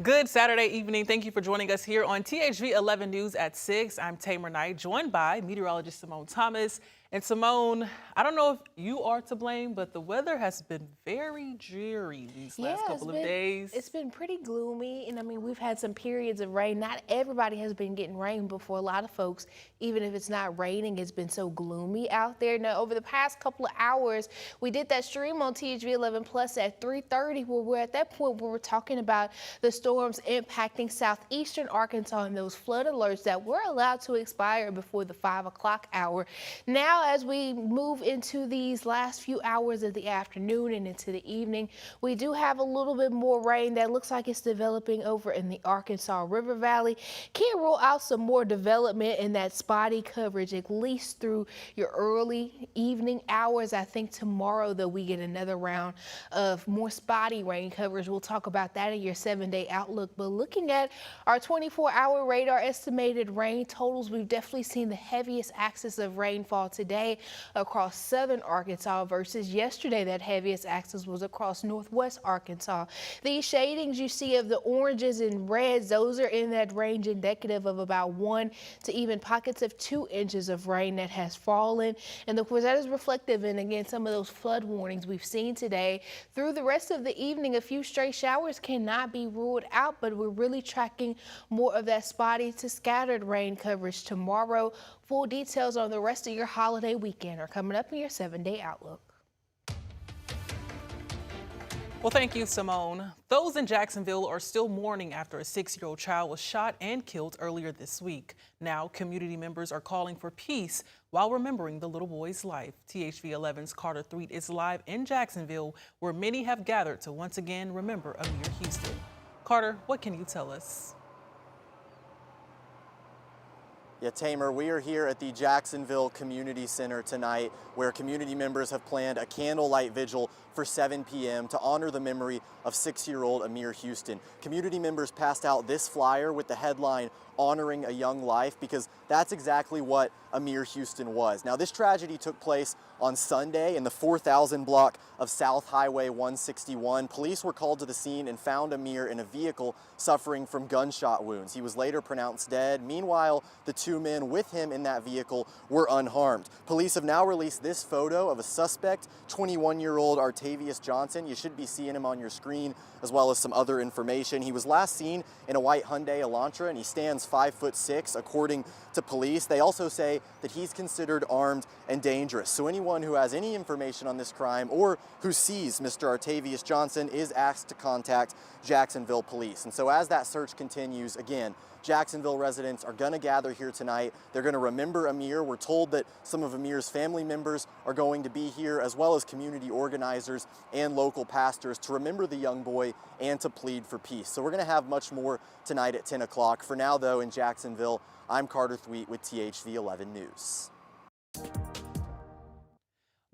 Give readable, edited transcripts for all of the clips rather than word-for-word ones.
Good Saturday evening. Thank you for joining us here on THV 11 News at 6. I'm Tamer Knight, joined by meteorologist Simone Thomas. And Simone, I don't know if you are to blame, but the weather has been very dreary these last couple of days. It's been pretty gloomy, and I mean, we've had some periods of rain. Not everybody has been getting rain, but for a lot of folks, even if it's not raining, it's been so gloomy out there. Now, over the past couple of hours, we did that stream on THV 11 Plus at 3:30, where we're at that point where we're talking about the storms impacting southeastern Arkansas and those flood alerts that were allowed to expire before the 5 o'clock hour. Now, as we move into these last few hours of the afternoon and into the evening, we do have a little bit more rain that looks like it's developing over in the Arkansas River Valley. Can't rule out some more development in that spotty coverage, at least through your early evening hours. I think tomorrow, though, we get another round of more spotty rain coverage. We'll talk about that in your 7-day outlook. But looking at our 24-hour radar estimated rain totals, we've definitely seen the heaviest axis of rainfall today across southern Arkansas versus yesterday. That heaviest axis was across northwest Arkansas. These shadings you see of the oranges and reds, those are in that range indicative of about 1 to even pockets of 2 inches of rain that has fallen. And of course, that is reflective in, again, some of those flood warnings we've seen today. Through the rest of the evening, a few stray showers cannot be ruled out, but we're really tracking more of that spotty to scattered rain coverage tomorrow. Full details on the rest of your holiday weekend are coming up in your 7-day outlook. Well, thank you, Simone. Those in Jacksonville are still mourning after a 6-year-old child was shot and killed earlier this week. Now, community members are calling for peace while remembering the little boy's life. THV 11's Carter Thweet is live in Jacksonville, where many have gathered to once again remember Amir Houston. Carter, what can you tell us? Yeah, Tamer, we are here at the Jacksonville Community Center tonight, where community members have planned a candlelight vigil for 7 p.m. to honor the memory of 6-year-old Amir Houston. Community members passed out this flyer with the headline, "Honoring a Young Life," because that's exactly what Amir Houston was. Now, this tragedy took place on Sunday in the 4000 block of South Highway 161. Police were called to the scene and found Amir in a vehicle suffering from gunshot wounds. He was later pronounced dead. Meanwhile, the 2 men with him in that vehicle were unharmed. Police have now released this photo of a suspect, 21-year-old Artavius Johnson. You should be seeing him on your screen, as well as some other information. He was last seen in a white Hyundai Elantra, and he stands 5'6", according to police. They also say that he's considered armed and dangerous. So anyone who has any information on this crime or who sees Mr. Artavius Johnson is asked to contact Jacksonville Police. And so as that search continues, again, Jacksonville residents are going to gather here tonight. They're going to remember Amir. We're told that some of Amir's family members are going to be here, as well as community organizers and local pastors, to remember the young boy and to plead for peace. So we're going to have much more tonight at 10 o'clock. For now, though, in Jacksonville, I'm Carter Thweet with THV 11 News.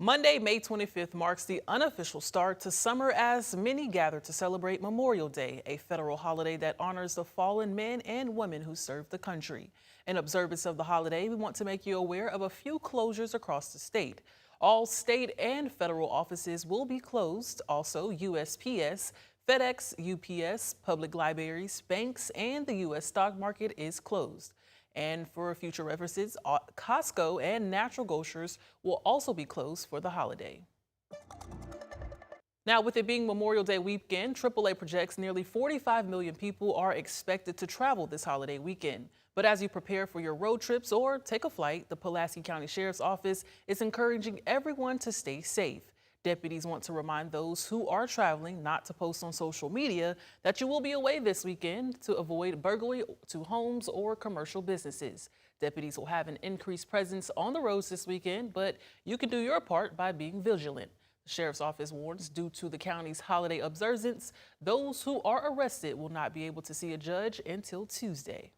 Monday, May 25th marks the unofficial start to summer as many gather to celebrate Memorial Day, a federal holiday that honors the fallen men and women who served the country. In observance of the holiday, we want to make you aware of a few closures across the state. All state and federal offices will be closed. Also, USPS, FedEx, UPS, public libraries, banks, and the U.S. stock market is closed. And for future references, Costco and natural grocers will also be closed for the holiday. Now, with it being Memorial Day weekend, AAA projects nearly 45 million people are expected to travel this holiday weekend. But as you prepare for your road trips or take a flight, the Pulaski County Sheriff's Office is encouraging everyone to stay safe. Deputies want to remind those who are traveling not to post on social media that you will be away this weekend to avoid burglary to homes or commercial businesses. Deputies will have an increased presence on the roads this weekend, but you can do your part by being vigilant. The Sheriff's Office warns, due to the county's holiday observance, those who are arrested will not be able to see a judge until Tuesday.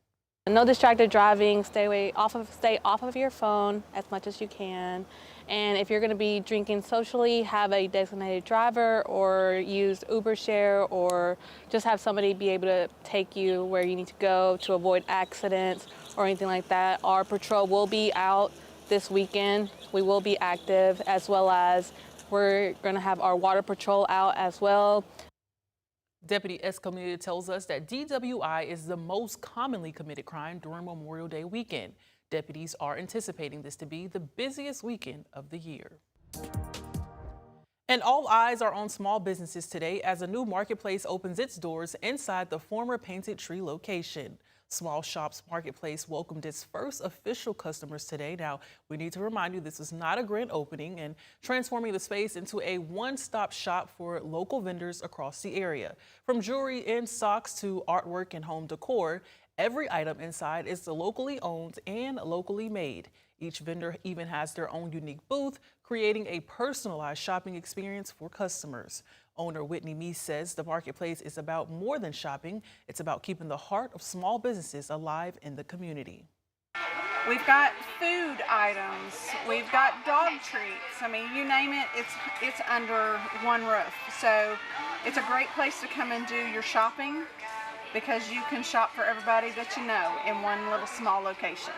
No distracted driving. Stay off of your phone as much as you can. And if you're going to be drinking socially, have a designated driver or use Uber Share, or just have somebody be able to take you where you need to go to avoid accidents or anything like that. Our patrol will be out this weekend. We will be active, as well as we're going to have our water patrol out as well. Deputy Escamilla tells us that DWI is the most commonly committed crime during Memorial Day weekend. Deputies are anticipating this to be the busiest weekend of the year. And all eyes are on small businesses today as a new marketplace opens its doors inside the former Painted Tree location. Small Shops Marketplace welcomed its first official customers today. Now, we need to remind you this is not a grand opening and transforming the space into a one-stop shop for local vendors across the area. From jewelry and socks to artwork and home decor, every item inside is locally owned and locally made. Each vendor even has their own unique booth, creating a personalized shopping experience for customers. Owner Whitney Meese says the marketplace is about more than shopping. It's about keeping the heart of small businesses alive in the community. We've got food items, we've got dog treats. I mean, you name it, it's under one roof. So it's a great place to come and do your shopping because you can shop for everybody that you know in one little small location.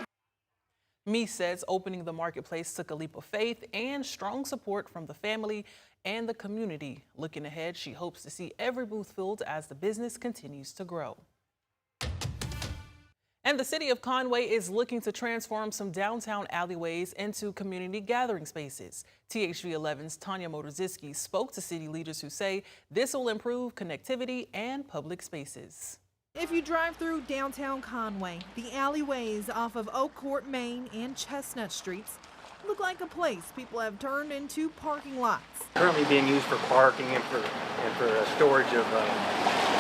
Meese says opening the marketplace took a leap of faith and strong support from the family and the community. Looking ahead, she hopes to see every booth filled as the business continues to grow. And the city of Conway is looking to transform some downtown alleyways into community gathering spaces. THV 11's Tanya Motorzycki spoke to city leaders who say this will improve connectivity and public spaces. If you drive through downtown Conway, the alleyways off of Oak Court, Main and Chestnut Streets look like a place people have turned into parking lots. Currently being used for parking and for storage of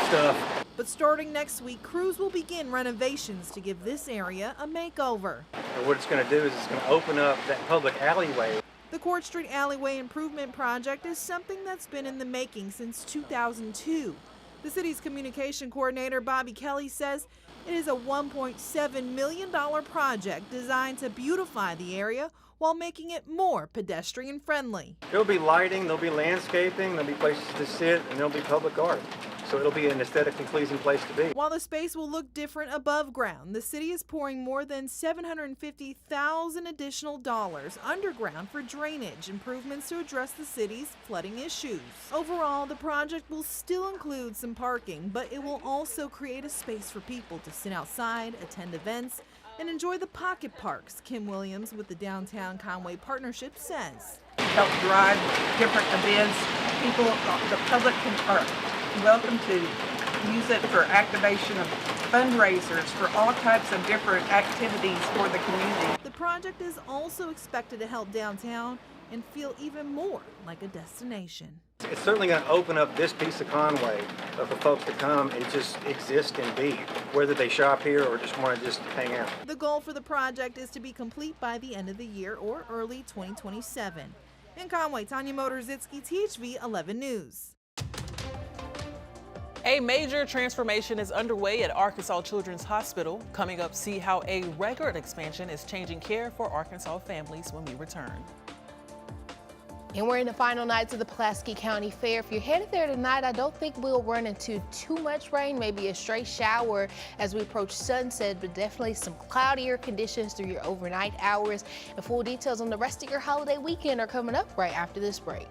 stuff. But starting next week, crews will begin renovations to give this area a makeover. And what it's going to do is it's going to open up that public alleyway. The Court Street Alleyway Improvement Project is something that's been in the making since 2002. The city's communication coordinator, Bobby Kelly, says it is a $1.7 million project designed to beautify the area while making it more pedestrian friendly. There'll be lighting, there'll be landscaping, there'll be places to sit, and there'll be public art. So it'll be an aesthetically pleasing place to be. While the space will look different above ground, the city is pouring more than $750,000 additional dollars underground for drainage improvements to address the city's flooding issues. Overall, the project will still include some parking, but it will also create a space for people to sit outside, attend events, and enjoy the pocket parks, Kim Williams with the Downtown Conway Partnership says. Help drive different events. People, the public are welcome to use it for activation of fundraisers for all types of different activities for the community. The project is also expected to help downtown and feel even more like a destination. It's certainly going to open up this piece of Conway for folks to come and just exist and be, whether they shop here or just want to just hang out. The goal for the project is to be complete by the end of the year or early 2027. In Conway, Tanya Motorzycki, THV 11 News. A major transformation is underway at Arkansas Children's Hospital. Coming up, see how a record expansion is changing care for Arkansas families when we return. And we're in the final nights of the Pulaski County Fair. If you're headed there tonight, I don't think we'll run into too much rain, maybe a stray shower as we approach sunset, but definitely some cloudier conditions through your overnight hours. And full details on the rest of your holiday weekend are coming up right after this break.